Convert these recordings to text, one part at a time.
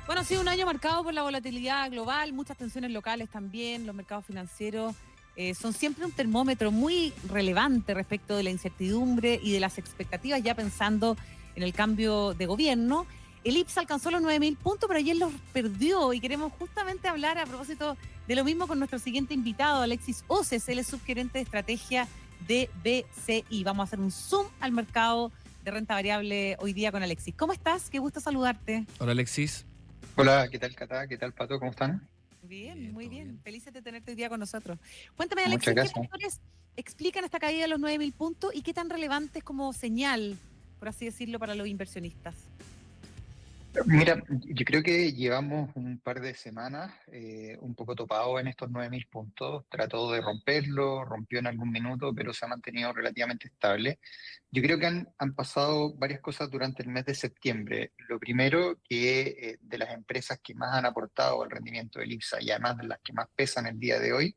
Bueno, ha sido un año marcado por la volatilidad global, muchas tensiones locales también, los mercados financieros son siempre un termómetro muy relevante respecto de la incertidumbre y de las expectativas, ya pensando en el cambio de gobierno. El IPSA alcanzó los 9.000 puntos, pero ayer los perdió y queremos justamente hablar a propósito de lo mismo con nuestro siguiente invitado, Alexis Oces. Él es subgerente de estrategia de BCI. Vamos a hacer un zoom al mercado de renta variable hoy día con Alexis. ¿Cómo estás? Qué gusto saludarte. Hola Alexis. Hola, ¿qué tal Cata? ¿Qué tal Pato? ¿Cómo están? Bien, muy ¿Todo bien. bien? Felices de tenerte hoy día con nosotros. Cuéntame, Muchas Alexis, ¿qué gracias. factores explican esta caída de los 9.000 puntos y qué tan relevante es como señal, por así decirlo, para los inversionistas? Mira, yo creo que llevamos un par de semanas un poco topados en estos 9.000 puntos. Trató de romperlo, rompió en algún minuto, pero se ha mantenido relativamente estable. Yo creo que han pasado varias cosas durante el mes de septiembre. Lo primero, que de las empresas que más han aportado al rendimiento del IPSA y además de las que más pesan el día de hoy,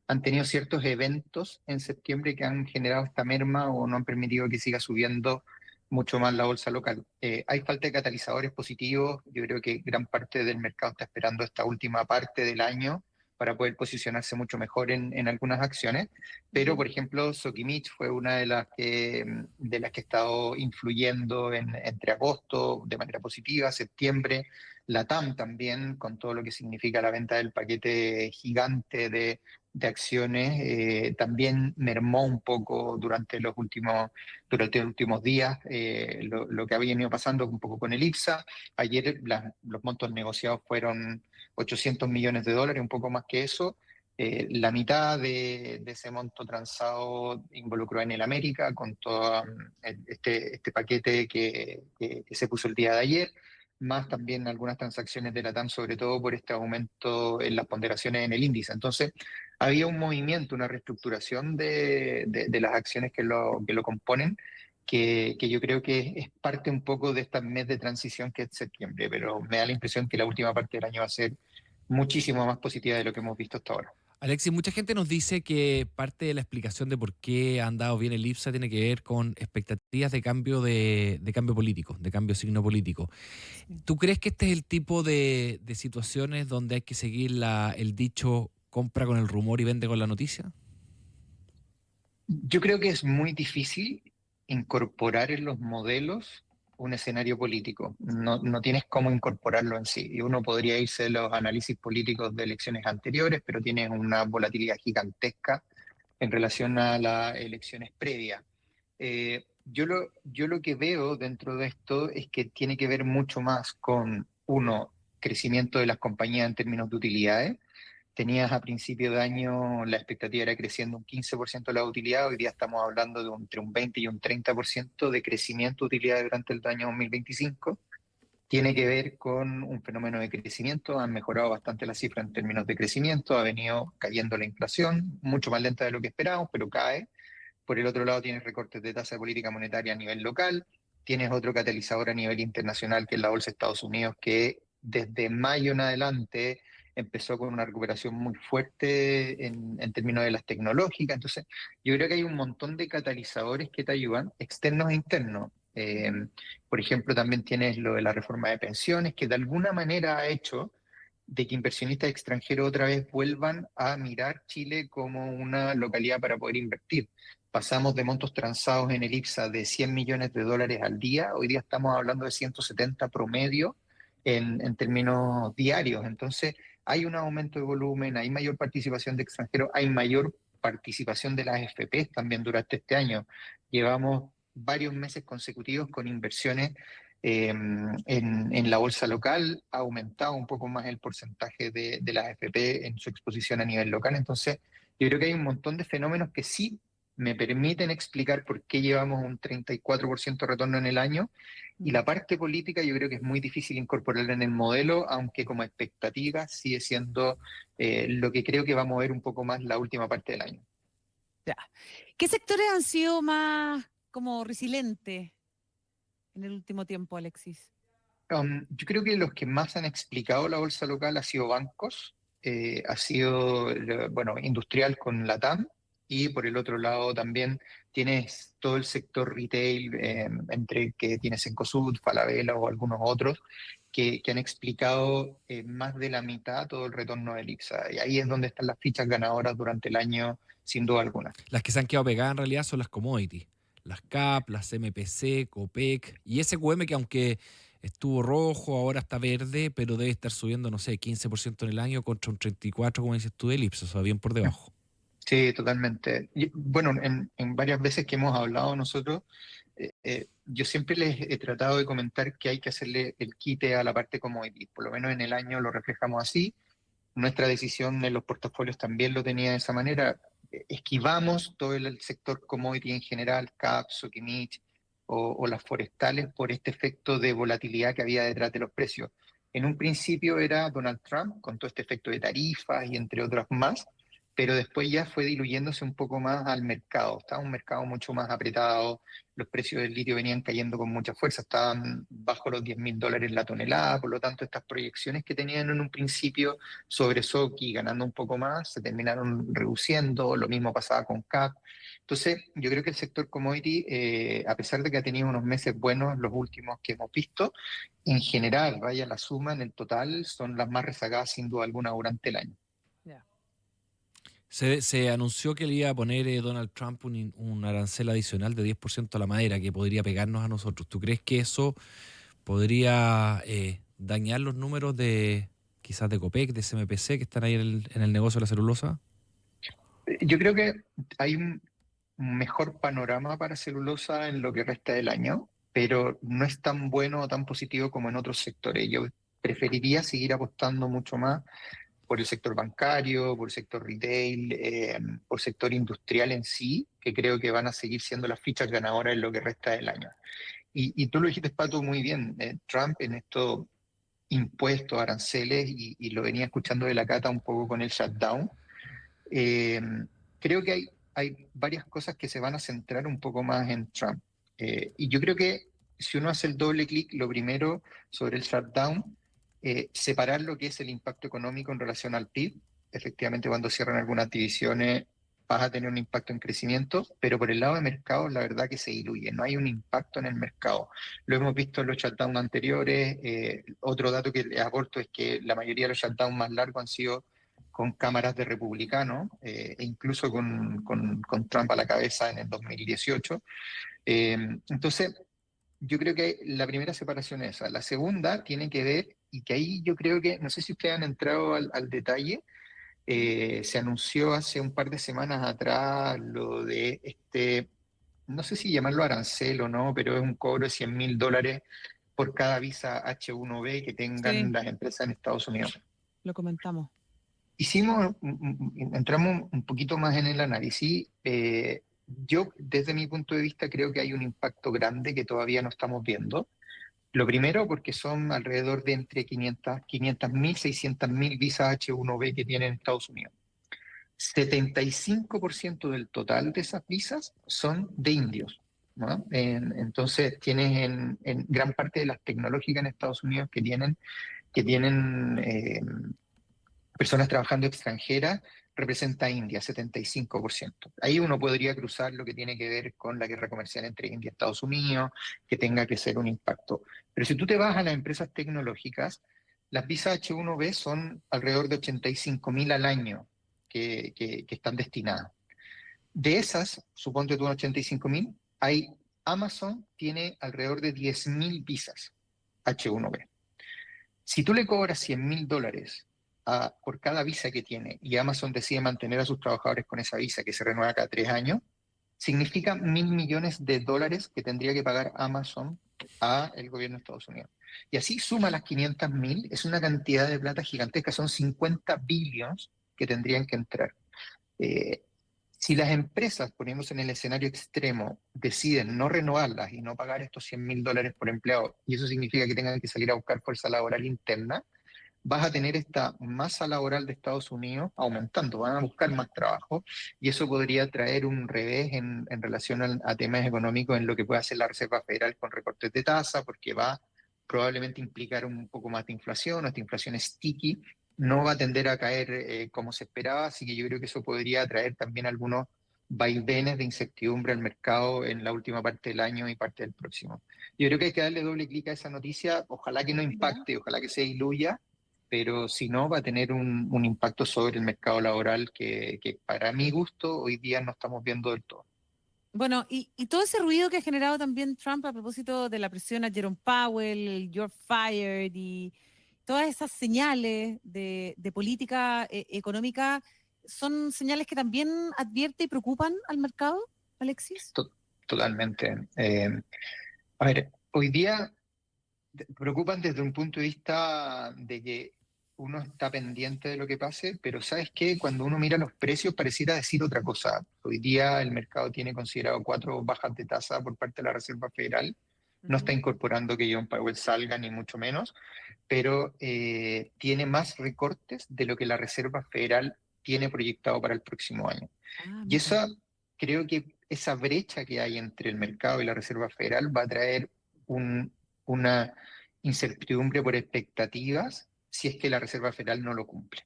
han tenido ciertos eventos en septiembre que han generado esta merma o no han permitido que siga subiendo mucho más la bolsa local. Hay falta de catalizadores positivos. Yo creo que gran parte del mercado está esperando esta última parte del año para poder posicionarse mucho mejor en algunas acciones. Pero, por ejemplo, Sokimich fue una de las que ha estado influyendo entre agosto de manera positiva, septiembre, Latam también, con todo lo que significa la venta del paquete gigante de acciones, también mermó un poco durante los últimos días, lo que había venido pasando un poco con el IPSA. Ayer los montos negociados fueron $800 millones, un poco más que eso. La mitad de ese monto transado involucró a Enel América con todo este paquete que se puso el día de ayer, más también algunas transacciones de Latam, sobre todo por este aumento en las ponderaciones en el índice. Entonces, había un movimiento, una reestructuración de las acciones que lo componen, que yo creo que es parte un poco de este mes de transición que es septiembre, pero me da la impresión que la última parte del año va a ser muchísimo más positiva de lo que hemos visto hasta ahora. Alexis, mucha gente nos dice que parte de la explicación de por qué ha andado bien el IPSA tiene que ver con expectativas de cambio político, de cambio de signo político. Sí. ¿Tú crees que este es el tipo de situaciones donde hay que seguir el dicho compra con el rumor y vende con la noticia? Yo creo que es muy difícil incorporar en los modelos un escenario político. No tienes cómo incorporarlo en sí. Y uno podría irse a los análisis políticos de elecciones anteriores, pero tienes una volatilidad gigantesca en relación a las elecciones previas. Yo lo que veo dentro de esto es que tiene que ver mucho más con, uno, crecimiento de las compañías en términos de utilidades. Tenías a principio de año la expectativa era creciendo un 15% la utilidad, hoy día estamos hablando de entre un 20 y un 30% de crecimiento de utilidad durante el año 2025. Tiene que ver con un fenómeno de crecimiento, han mejorado bastante la cifra en términos de crecimiento, ha venido cayendo la inflación, mucho más lenta de lo que esperábamos, pero cae. Por el otro lado tienes recortes de tasa de política monetaria a nivel local, tienes otro catalizador a nivel internacional que es la Bolsa de Estados Unidos, que desde mayo en adelante empezó con una recuperación muy fuerte en términos de las tecnológicas. Entonces, yo creo que hay un montón de catalizadores que te ayudan, externos e internos. Por ejemplo, también tienes lo de la reforma de pensiones, que de alguna manera ha hecho de que inversionistas extranjeros otra vez vuelvan a mirar Chile como una localidad para poder invertir. Pasamos de montos transados en el IPSA de $100 millones al día, hoy día estamos hablando de 170 promedio en términos diarios. Entonces, hay un aumento de volumen, hay mayor participación de extranjeros, hay mayor participación de las FPs también durante este año. Llevamos varios meses consecutivos con inversiones en la bolsa local, ha aumentado un poco más el porcentaje de las AFP en su exposición a nivel local. Entonces, yo creo que hay un montón de fenómenos que sí me permiten explicar por qué llevamos un 34% de retorno en el año. Y la parte política yo creo que es muy difícil incorporarla en el modelo, aunque como expectativa sigue siendo lo que creo que va a mover un poco más la última parte del año. Ya. ¿Qué sectores han sido más como resilientes en el último tiempo, Alexis? Yo creo que los que más han explicado la bolsa local ha sido bancos, ha sido, bueno, industrial con Latam, y por el otro lado también tienes todo el sector retail, entre que tienes Cencosud, Falabella o algunos otros, que han explicado más de la mitad todo el retorno del IPSA. Y ahí es donde están las fichas ganadoras durante el año, sin duda alguna. Las que se han quedado pegadas en realidad son las commodities. Las CAP, las MPC, Copec y SQM, que aunque estuvo rojo, ahora está verde, pero debe estar subiendo, no sé, 15% en el año contra un 34%, como dices tú, del IPSA, o sea, bien por debajo. Sí, totalmente. Bueno, en varias veces que hemos hablado nosotros, yo siempre les he tratado de comentar que hay que hacerle el quite a la parte commodity. Por lo menos en el año lo reflejamos así. Nuestra decisión en los portafolios también lo tenía de esa manera. Esquivamos todo el sector commodity en general, CAP, Sokimich o las forestales por este efecto de volatilidad que había detrás de los precios. En un principio era Donald Trump con todo este efecto de tarifas y entre otras más, pero después ya fue diluyéndose un poco más al mercado. Estaba un mercado mucho más apretado, los precios del litio venían cayendo con mucha fuerza, estaban bajo los $10.000 la tonelada, por lo tanto estas proyecciones que tenían en un principio sobre Soki ganando un poco más se terminaron reduciendo, lo mismo pasaba con CAP. Entonces yo creo que el sector commodity, a pesar de que ha tenido unos meses buenos los últimos que hemos visto, en general, vaya la suma, en el total, son las más rezagadas sin duda alguna durante el año. Se anunció que le iba a poner Donald Trump un arancel adicional de 10% a la madera que podría pegarnos a nosotros. ¿Tú crees que eso podría dañar los números de quizás de Copec, de CMPC, que están ahí en el negocio de la celulosa? Yo creo que hay un mejor panorama para celulosa en lo que resta del año, pero no es tan bueno o tan positivo como en otros sectores. Yo preferiría seguir apostando mucho más por el sector bancario, por el sector retail, por el sector industrial en sí, que creo que van a seguir siendo las fichas ganadoras en lo que resta del año. Y tú lo dijiste, Pato, muy bien. Trump en estos impuestos, aranceles, y lo venía escuchando de la Cata un poco con el shutdown. eh, Creo que hay varias cosas que se van a centrar un poco más en Trump. Y yo creo que si uno hace el doble clic, lo primero sobre el shutdown, separar lo que es el impacto económico en relación al PIB. Efectivamente, cuando cierran algunas divisiones vas a tener un impacto en crecimiento, pero por el lado de mercado, la verdad que se diluye, no hay un impacto en el mercado. Lo hemos visto en los shutdowns anteriores. Otro dato que les aporto es que la mayoría de los shutdowns más largos han sido con cámaras de republicanos, e incluso con Trump a la cabeza en el 2018. Entonces, yo creo que la primera separación es esa. La segunda tiene que ver, y que ahí yo creo que, no sé si ustedes han entrado al detalle, se anunció hace un par de semanas atrás lo de no sé si llamarlo arancel o no, pero es un cobro de $100.000 por cada visa H1B que tengan Sí, las empresas en Estados Unidos. lo comentamos. Entramos un poquito más en el análisis. Yo, desde mi punto de vista, creo que hay un impacto grande que todavía no estamos viendo. Lo primero, porque son alrededor de entre 500.000, 600.000 visas H1B que tienen Estados Unidos. 75% del total de esas visas son de indios, ¿no? Entonces, tienes en gran parte de las tecnológicas en Estados Unidos que tienen personas trabajando extranjeras, representa a India, 75%. Ahí uno podría cruzar lo que tiene que ver con la guerra comercial entre India y Estados Unidos, que tenga que ser un impacto. Pero si tú te vas a las empresas tecnológicas, las visas H1B son alrededor de 85.000 al año que están destinadas. De esas, suponte tú 85.000, Amazon tiene alrededor de 10.000 visas H1B. Si tú le cobras $100.000 por cada visa que tiene y Amazon decide mantener a sus trabajadores con esa visa que se renueva cada 3 años, significa $1.000 millones que tendría que pagar Amazon a el gobierno de Estados Unidos. Y así suma las 500.000, es una cantidad de plata gigantesca, son 50 billones que tendrían que entrar. Eh, si las empresas, poniéndose en el escenario extremo, deciden no renovarlas y no pagar estos $100.000 por empleado, y eso significa que tengan que salir a buscar fuerza laboral interna, vas a tener esta masa laboral de Estados Unidos aumentando, van a buscar más trabajo y eso podría traer un revés en relación a temas económicos en lo que puede hacer la Reserva Federal con recortes de tasa, porque va probablemente implicar un poco más de inflación, o esta inflación sticky no va a tender a caer como se esperaba, así que yo creo que eso podría traer también algunos vaivenes de incertidumbre al mercado en la última parte del año y parte del próximo. Yo creo que hay que darle doble clic a esa noticia, ojalá que no Ya. impacte, ojalá que se diluya, pero si no, va a tener un impacto sobre el mercado laboral que para mi gusto hoy día no estamos viendo del todo. Bueno, y todo ese ruido que ha generado también Trump a propósito de la presión a Jerome Powell, el You're fired y todas esas señales de política económica, ¿son señales que también advierte y preocupan al mercado, Alexis? To- Totalmente. A ver, hoy día preocupan desde un punto de vista de que uno está pendiente de lo que pase, pero ¿sabes qué? Cuando uno mira los precios pareciera decir otra cosa. Hoy día el mercado tiene considerado 4 bajas de tasa por parte de la Reserva Federal. No está Ujú. incorporando que John Powell salga, ni mucho menos, pero tiene más recortes de lo que la Reserva Federal tiene proyectado para el próximo año. Ah, Y mira. creo que esa brecha que hay entre el mercado y la Reserva Federal va a traer una incertidumbre por expectativas si es que la Reserva Federal no lo cumple.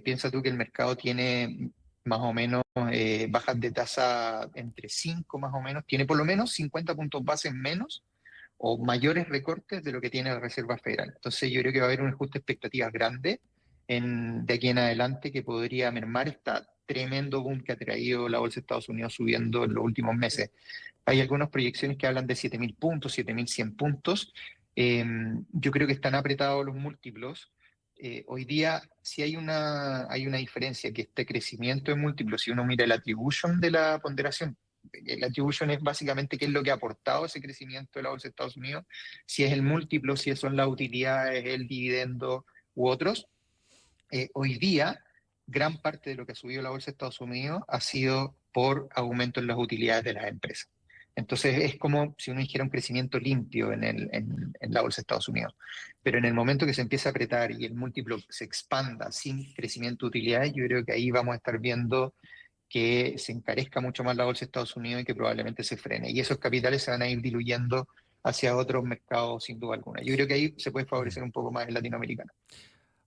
Piensa tú que el mercado tiene más o menos bajas de tasa entre 5 más o menos, tiene por lo menos 50 puntos bases menos o mayores recortes de lo que tiene la Reserva Federal. Entonces yo creo que va a haber un ajuste de expectativas grande de aquí en adelante que podría mermar esta tremendo boom que ha traído la bolsa de Estados Unidos subiendo en los últimos meses. Hay algunas proyecciones que hablan de 7.000 puntos, 7.100 puntos. Yo creo que están apretados los múltiplos. Hoy día sí hay una diferencia, que este crecimiento de múltiplos, si uno mira el attribution de la ponderación, el attribution es básicamente qué es lo que ha aportado ese crecimiento de la bolsa de Estados Unidos, si es el múltiplo, si son las utilidades, el dividendo u otros. Hoy día, gran parte de lo que ha subido la bolsa de Estados Unidos ha sido por aumento en las utilidades de las empresas. Entonces es como si uno dijera un crecimiento limpio en la bolsa de Estados Unidos. Pero en el momento que se empieza a apretar y el múltiplo se expanda sin crecimiento de utilidades, yo creo que ahí vamos a estar viendo que se encarezca mucho más la bolsa de Estados Unidos y que probablemente se frene. Y esos capitales se van a ir diluyendo hacia otros mercados sin duda alguna. Yo creo que ahí se puede Mm. favorecer un poco más el latinoamericano.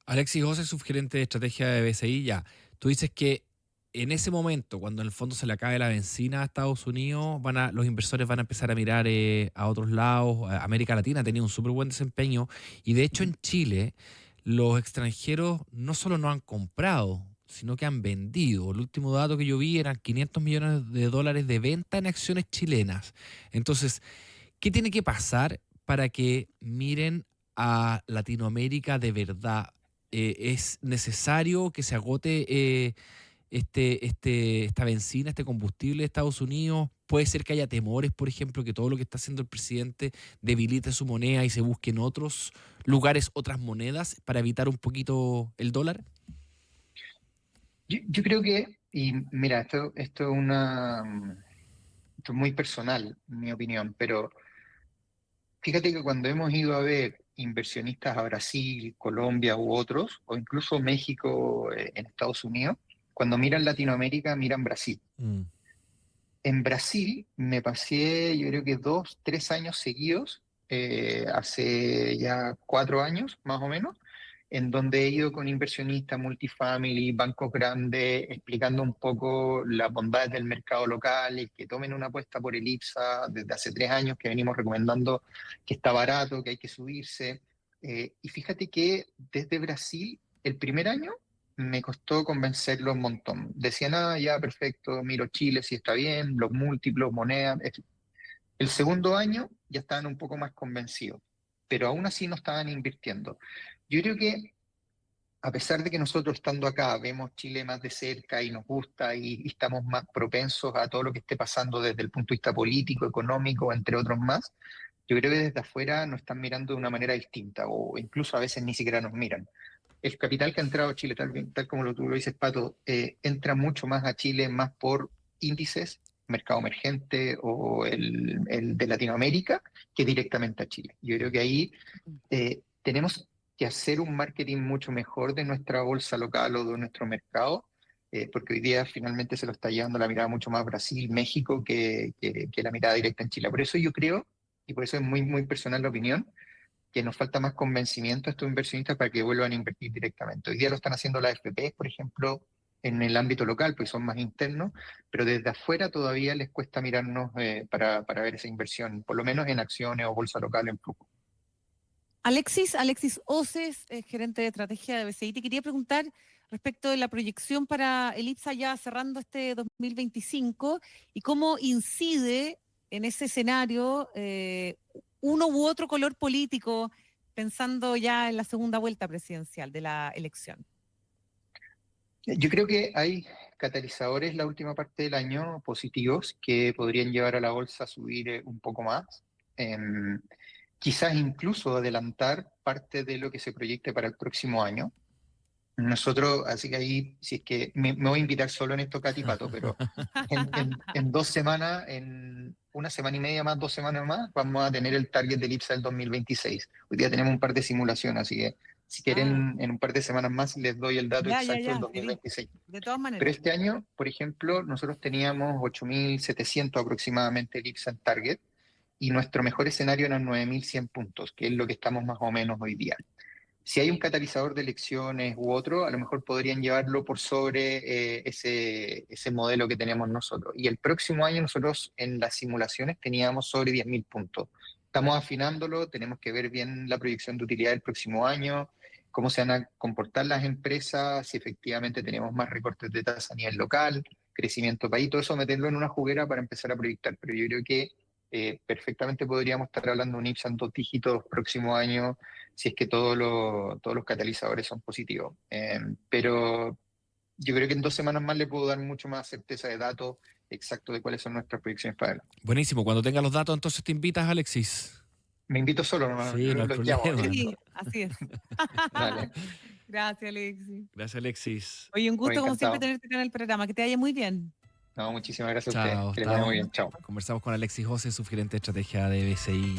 Alexis José, subgerente de estrategia de BCI, ya. Tú dices que en ese momento, cuando en el fondo se le acabe la benzina a Estados Unidos, los inversores van a empezar a mirar a otros lados. América Latina ha tenido un súper buen desempeño y de hecho en Chile los extranjeros no solo no han comprado, sino que han vendido. El último dato que yo vi eran 500 millones de dólares de venta en acciones chilenas. Entonces, ¿qué tiene que pasar para que miren a Latinoamérica de verdad? ¿Es necesario que se agote esta benzina, este combustible de Estados Unidos? Puede ser que haya temores, por ejemplo, que todo lo que está haciendo el presidente debilite su moneda y se busquen otros lugares, otras monedas para evitar un poquito el dólar. Yo creo que, y mira, esto es muy personal, mi opinión, pero fíjate que cuando hemos ido a ver inversionistas a Brasil, Colombia u otros, o incluso México, en Estados Unidos, cuando miran Latinoamérica, miran Brasil. Mm. En Brasil me pasé, yo creo que 2, 3 años seguidos, hace ya 4 años más o menos, en donde he ido con inversionistas, multifamily, bancos grandes, explicando un poco las bondades del mercado local y que tomen una apuesta por el IPSA desde hace 3 años que venimos recomendando que está barato, que hay que subirse. Y fíjate que desde Brasil, el primer año me costó convencerlo un montón. Decían, ah, ya, perfecto, miro Chile, si está bien, los múltiplos, monedas. El segundo año ya estaban un poco más convencidos, pero aún así no estaban invirtiendo. Yo creo que a pesar de que nosotros estando acá vemos Chile más de cerca y nos gusta y estamos más propensos a todo lo que esté pasando desde el punto de vista político, económico, entre otros más, yo creo que desde afuera nos están mirando de una manera distinta o incluso a veces ni siquiera nos miran. El capital que ha entrado a Chile, tal como tú lo dices, Pato, entra mucho más a Chile más por índices, mercado emergente o el de Latinoamérica, que directamente a Chile. Yo creo que ahí tenemos que hacer un marketing mucho mejor de nuestra bolsa local o de nuestro mercado, porque hoy día finalmente se lo está llevando la mirada mucho más Brasil, México, que la mirada directa en Chile. Por eso yo creo, y por eso es muy, muy personal la opinión, que nos falta más convencimiento a estos inversionistas para que vuelvan a invertir directamente. Hoy día lo están haciendo las FP, por ejemplo, en el ámbito local, pues son más internos, pero desde afuera todavía les cuesta mirarnos para ver esa inversión, por lo menos en acciones o bolsa local en flujo. Alexis Oces, gerente de estrategia de BCI, te quería preguntar respecto de la proyección para el IPSA ya cerrando este 2025 y cómo incide en ese escenario uno u otro color político, pensando ya en la segunda vuelta presidencial de la elección. Yo creo que hay catalizadores la última parte del año positivos que podrían llevar a la bolsa a subir un poco más. Quizás incluso adelantar parte de lo que se proyecte para el próximo año. Nosotros, así que ahí, si es que me voy a invitar solo en esto, Katy Pato, pero en 2 semanas, en una semana y media más, 2 semanas más, vamos a tener el target del IPSA del 2026. Hoy día tenemos un par de simulaciones, así que si quieren, en un par de semanas más les doy el dato exacto del 2026. Sí. De todas maneras. Pero este año, por ejemplo, nosotros teníamos 8.700 aproximadamente el IPSA en target, y nuestro mejor escenario eran 9.100 puntos, que es lo que estamos más o menos hoy día. Si hay un catalizador de elecciones u otro, a lo mejor podrían llevarlo por sobre ese modelo que tenemos nosotros. Y el próximo año nosotros en las simulaciones teníamos sobre 10.000 puntos. Estamos afinándolo, tenemos que ver bien la proyección de utilidad del próximo año, cómo se van a comportar las empresas, si efectivamente tenemos más recortes de tasa a nivel local, crecimiento país, todo eso meterlo en una juguera para empezar a proyectar. Pero yo creo que perfectamente podríamos estar hablando de un IPSA en 2 dígitos próximo año, si es que todos los catalizadores son positivos. Pero yo creo que en 2 semanas más le puedo dar mucho más certeza de datos exactos de cuáles son nuestras proyecciones para él. Buenísimo, cuando tengas los datos entonces te invitas, Alexis. Me invito solo, no, sí, no hay problema. llamo. Sí, así es. Vale. Gracias, Alexis. Gracias, Alexis. Oye, un gusto como siempre tenerte en el programa, que te vaya muy bien. No, muchísimas gracias a Chao, ustedes. Que les vaya muy bien. Chao. Conversamos con Alexis Oces, su gerente de estrategia de BCI.